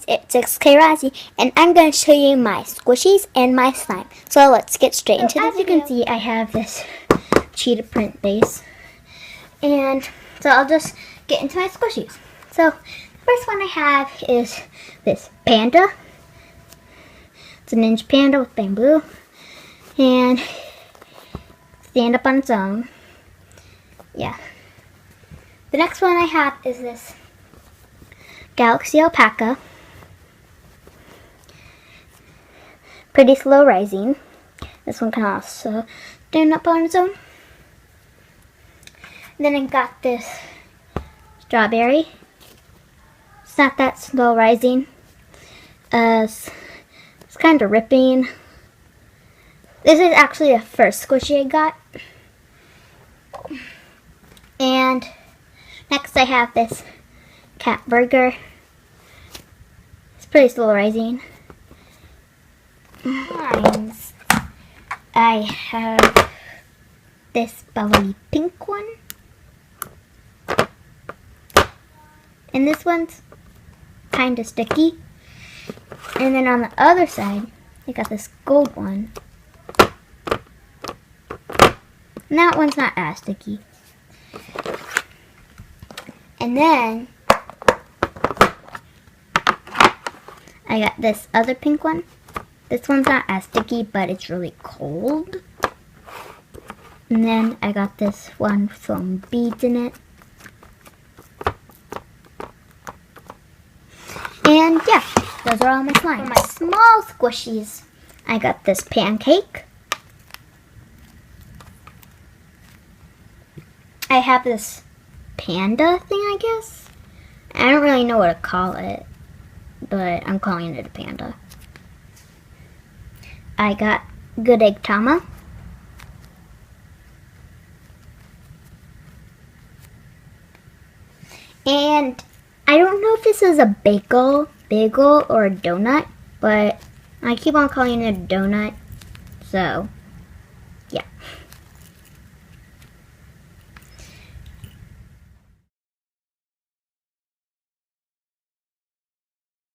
it's 6K Razzie, and I'm going to show you my squishies and my slime. So let's get straight into the video. As you can see, I have this cheetah print base, and so I'll just get into my squishies. So the first one I have is this panda. It's a ninja panda with bamboo, and stand up on its own. Yeah. The next one I have is this galaxy alpaca. Pretty slow rising. This one can also stand up on its own. And then I got this strawberry. It's not that slow rising. It's kind of ripping. This is actually the first squishy I got. And next I have this cat burger. It's pretty slow rising. I have this bubbly pink one. And this one's kind of sticky. And then on the other side, I got this gold one. And that one's not as sticky. And then I got this other pink one. This one's not as sticky, but it's really cold. And then I got this one with some beads in it. And yeah, those are all my slimes. For my small squishies, I got this pancake. I have this panda thing, I guess. I don't really know what to call it, but I'm calling it a panda. I got Good Egg Tama. And I don't know if this is a bagel or a donut, but I keep on calling it a donut, so yeah.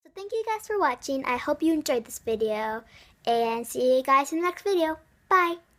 So thank you guys for watching. I hope you enjoyed this video, and see you guys in the next video. Bye!